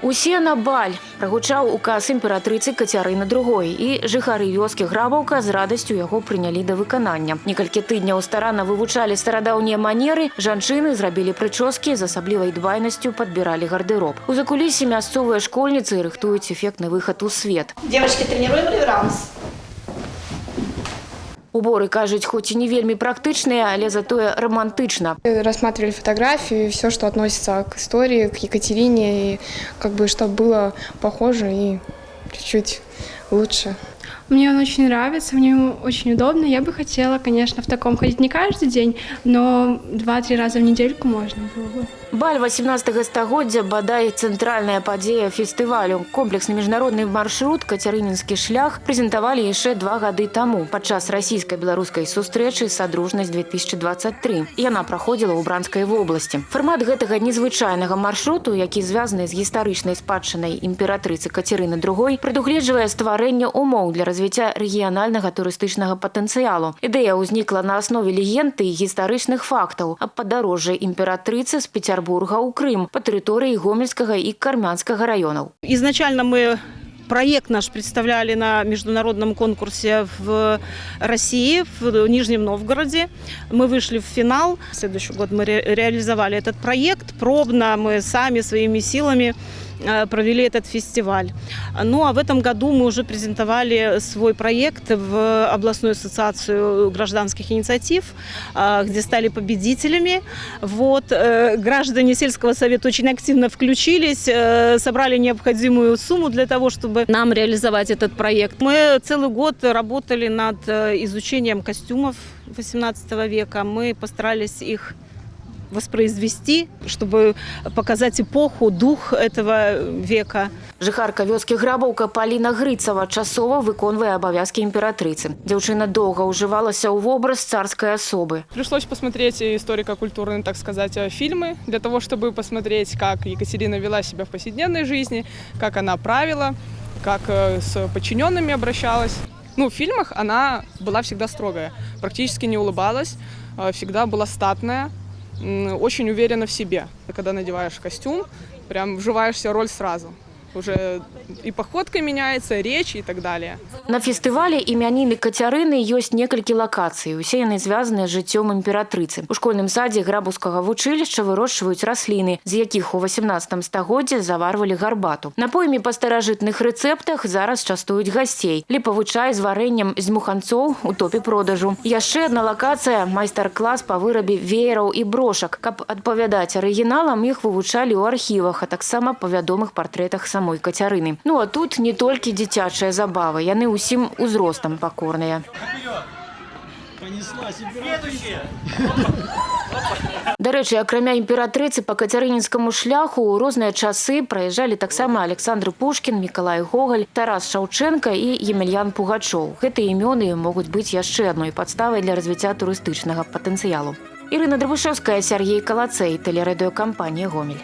Усе на баль прагучаў указ імператрыцы Кацярыны II, і жыхары вёскі Грабаўка з радасцю яго прынялі да выканання. Некалькі тыдняў старанна вывучалі старадаўнія манеры, жанчыны зрабілі прычоскі, з асаблівай дбайнасцю падбіралі гардэроб. У закулісе мясцовыя школьніцы рыхтуюць эфектны выхад у свет. Девочки, тренируем реверанс. Уборы, кажуць, хоць і не вельмі практычныя, але затое романтычна. Рассматривали фотографии, все, что относится к истории, к Екатерине, и чтобы было похоже и чуть-чуть лучше. Мне он очень нравится, мне очень удобно. Я бы хотела, конечно, в таком ходить не каждый день, но 2-3 раза в недельку можно было бы. Баль 18 стагоддзя бадай цэнтральная падзея фестывалю. Комплексны міжнародны маршрут «Кацярынінскі шлях» прэзентавалі яшчэ 2 гады таму падчас расійска-беларускай сустрэчы «Садружнасць-2023». Яна праходзіла ў Бранскай вобласці. Фармат гэтага незвычайнага маршруту, які звязаны з гістарычнай спадчынай імператрыцы Кацярыны II, прадугледжвае стварэнне умоў для развіцця рэгіянальнага турыстычнага патэнцыялу. Ідэя ўзнікла на аснове легенды і гістарычных фактаў аб падарожжы імператрыцы з Петербурга ў Крым по территории Гомельского и Кармянского районов. Изначально мы проект наш представляли на международном конкурсе в России, в Нижнем Новгороде. Мы вышли в финал. В следующий год мы реализовали этот проект. Пробно мы сами своими силами провели этот фестиваль. Ну а в этом году мы уже презентовали свой проект в областную ассоциацию гражданских инициатив, где стали победителями. Граждане сельского совета очень активно включились, собрали необходимую сумму для того, чтобы нам реализовать этот проект. Мы целый год работали над изучением костюмов XVIII века. Мы постарались их воспроизвести, чтобы показать эпоху, дух этого века. Жыхарка вёскі Грабаўка Паліна Грыцава часова выконвае абавязкі імператрыцы. Дзяўчына доўга ўжывалася ў вобраз царской особы. Пришлось посмотреть историко-культурные, так сказать, фильмы, для того, чтобы посмотреть, как Екатерина вела себя в повседневной жизни, как она правила, как с подчиненными обращалась. В фильмах она была всегда строгая, практически не улыбалась, всегда была статная, очень уверена в себе. Когда надеваешь костюм, прям вживаешься в роль сразу. Уже и походка меняется, речь и так далее. На фестывале імяніны Кацярыны ёсць некалькі лакацый. Усе яны звязаныя з жыццём імператрыцы. У школьным садзе Грабаўскага вучылішча вырошчваюць расліны, з якіх у 18 стагоддзі заварвалі гарбату. Напоямі па старажытных рэцэптах зараз частуюць гасцей. Ліпавы чай з варэннем з муханцоў у топе продажу. Яшчэ адна лакацыя – майстар-клас па вырабе веераў і брошак. Каб адпавядаць арыгіналам, іх вывучалі ў архівах, а таксама па вядомых партрэтах самой Кацярыны. А тут не толькі дзіцячая забава, яны ўсім узростам пакорныя. Дарэчы, акрамя імператрыцы па Кацярынінскаму шляху ў розныя часы праязджалі таксама Александр Пушкін, Мікалай Гоголь, Тарас Шаўчэнка і Емельян Пугачоў. Гэтыя імёны могуць быць яшчэ адной падставай для развіцця турыстычнага патэнцыялу. Ірына Драбышэўская, Сергей Калацэй, тэлерадыёкампанія «Гомель».